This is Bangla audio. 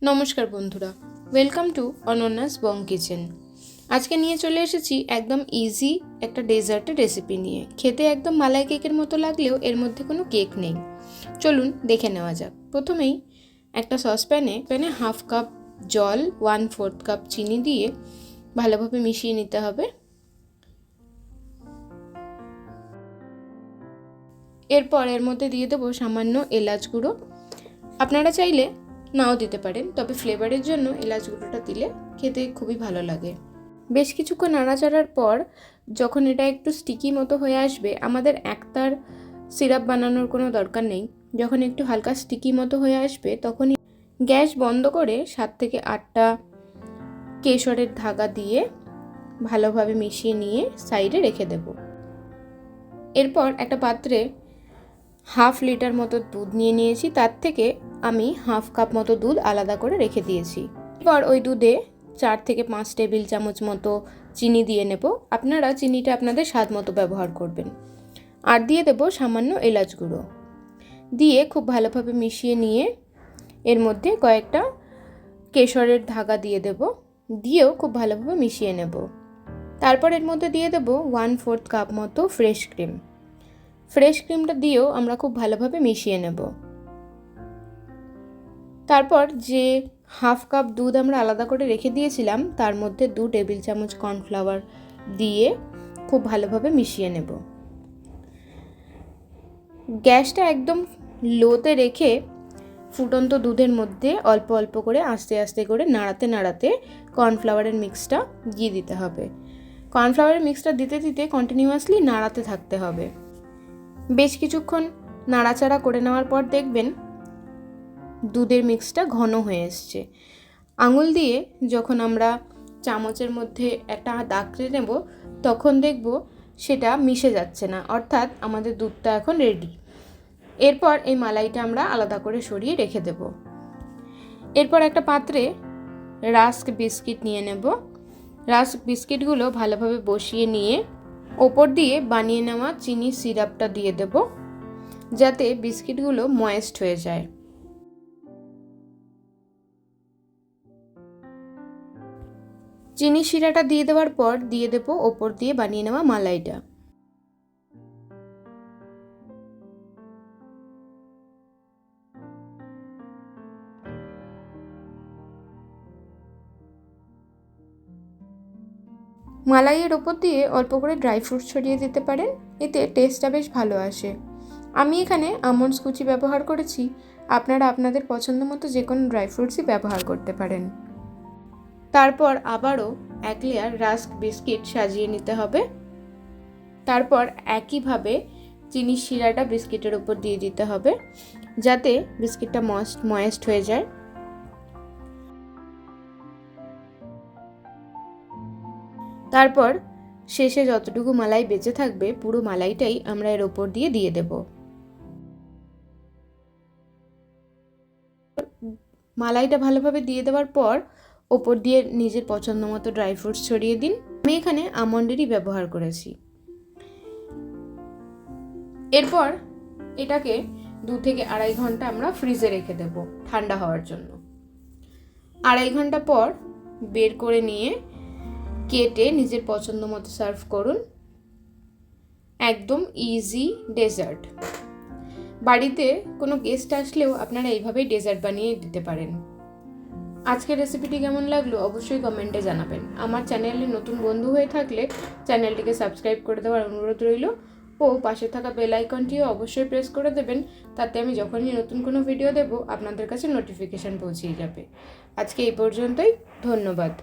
নমস্কার বন্ধুরা, ওয়েলকাম টু অনন্যাস বং কিচেন। আজকে নিয়ে চলে এসেছি একদম ইজি একটা ডেজার্টের রেসিপি নিয়ে। খেতে একদম মালাই কেকের মতো লাগলেও এর মধ্যে কোনো কেক নেই। চলুন দেখে নেওয়া যাক। প্রথমেই একটা সসপ্যানে হাফ কাপ জল, 1/4 কাপ চিনি দিয়ে ভালোভাবে মিশিয়ে নিতে হবে। এরপর এর মধ্যে দিয়ে দেবো সামান্য এলাচ গুঁড়ো। আপনারা চাইলে নাও দিতে পারেন, তবে ফ্লেভারের জন্য এলাচ গুঁড়োটা দিলে খেতে খুবই ভালো লাগে। বেশ কিছুক্ষণ নাড়াচাড়ার পর যখন এটা একটু স্টিকি মতো হয়ে আসবে, আমাদের একতার সিরাপ বানানোর কোনো দরকার নেই। যখন একটু হালকা স্টিকি মতো হয়ে আসবে তখনই গ্যাস বন্ধ করে 7 থেকে 8টা কেশরের ধাগা দিয়ে ভালোভাবে মিশিয়ে নিয়ে সাইডে রেখে দেব। এরপর একটা পাত্রে 1/2 লিটার মতো দুধ নিয়ে নিয়েছি, তার থেকে আমি 1/2 কাপ মতো দুধ আলাদা করে রেখে দিয়েছি। এরপর ওই দুধে 4 থেকে 5 টেবিল চামচ মতো চিনি দিয়ে নেব। আপনারা চিনিটা আপনাদের স্বাদ মতো ব্যবহার করবেন। আর দিয়ে দেব সামান্য এলাচ গুঁড়ো দিয়ে খুব ভালোভাবে মিশিয়ে নিয়ে এর মধ্যে কয়েকটা কেশরের ধাগা দিয়ে দেব, দিয়েও খুব ভালোভাবে মিশিয়ে নেব। তারপর এর মধ্যে দিয়ে দেব 1/4 কাপ মতো ফ্রেশ ক্রিম। ফ্রেশ ক্রিমটা দিয়েও আমরা খুব ভালোভাবে মিশিয়ে নেব। তারপর যে 1/2 কাপ দুধ আমরা আলাদা করে রেখে দিয়েছিলাম তার মধ্যে 2 টেবিল চামচ কর্নফ্লাওয়ার দিয়ে খুব ভালোভাবে মিশিয়ে নেব। গ্যাসটা একদম লোতে রেখে ফুটন্ত দুধের মধ্যে অল্প অল্প করে আস্তে আস্তে করে নাড়াতে নাড়াতে কর্নফ্লাওয়ারের মিক্সটা দিয়ে দিতে হবে। কর্নফ্লাওয়ারের মিক্সটা দিতে দিতে কন্টিনিউয়াসলি নাড়াতে থাকতে হবে। বেশ কিছুক্ষণ নাড়াচাড়া করে নেওয়ার পর দেখবেন দুধের মিক্সটা ঘন হয়ে এসছে। আঙুল দিয়ে যখন আমরা চামচের মধ্যে একটা দাগ কেটে নেব তখন দেখব সেটা মিশে যাচ্ছে না, অর্থাৎ আমাদের দুধটা এখন রেডি। এরপর এই মালাইটা আমরা আলাদা করে সরিয়ে রেখে দেব। এরপর একটা পাত্রে রাস্ক বিস্কিট নিয়ে নেব। রাস্ক বিস্কিটগুলো ভালোভাবে বসিয়ে নিয়ে ওপর দিয়ে বানিয়ে নেওয়া চিনি সিরাপটা দিয়ে দেব, যাতে বিস্কিটগুলো ময়েস্ট হয়ে যায়। চিনি শিরাটা দিয়ে দেওয়ার পর দিয়ে দেব ওপর দিয়ে বানিয়ে নেওয়া মালাইটা। মালাইয়ের ওপর দিয়ে অল্প করে ড্রাই ফ্রুটস ছড়িয়ে দিতে পারেন, এতে টেস্টটা বেশ ভালো আসে। আমি এখানে আমন্ডস কুচি ব্যবহার করেছি, আপনারা আপনাদের পছন্দ মতো যে কোনো ড্রাই ফ্রুটসই ব্যবহার করতে পারেন। তারপর আবারও 1 লেয়ার রাস্ক বিস্কিট সাজিয়ে নিতে হবে। তারপর একইভাবে চিনি শিরাটা বিস্কিটের উপর দিয়ে দিতে হবে, যাতে বিস্কিটটা ময়েস্ট হয়ে যায়। তারপর শেষে যতটুকু মালাই বেঁচে থাকবে পুরো মালাইটাই আমরা এর ওপর দিয়ে দেব। মালাইটা ভালোভাবে দিয়ে দেওয়ার পর ওপর দিয়ে নিজের পছন্দ মতো ড্রাই ফ্রুটস ছড়িয়ে দিন। আমি এখানে আমন্ডেরই ব্যবহার করেছি। এরপর এটাকে 2 থেকে 2.5 ঘন্টা আমরা ফ্রিজে রেখে দেব ঠান্ডা হওয়ার জন্য। 2.5 ঘন্টা পর বের করে নিয়ে কেটে নিজের পছন্দ মতো সার্ভ করুন। একদম ইজি ডেজার্ট। বাড়িতে কোনো গেস্ট আসলেও আপনারা এইভাবেই ডেজার্ট বানিয়ে দিতে পারেন। আজকের রেসিপিটি কেমন লাগলো অবশ্যই কমেন্টে জানাবেন। আমার চ্যানেলে নতুন বন্ধু হয়ে থাকলে চ্যানেলটিকে সাবস্ক্রাইব করে দেওয়ার অনুরোধ রইল ও পাশে থাকা বেল আইকনটিও অবশ্যই প্রেস করে দেবেন, তাতে আমি যখনই নতুন কোনো ভিডিও দেব আপনাদের কাছে নোটিফিকেশান পৌঁছে যাবে। আজকে এই পর্যন্তই, ধন্যবাদ।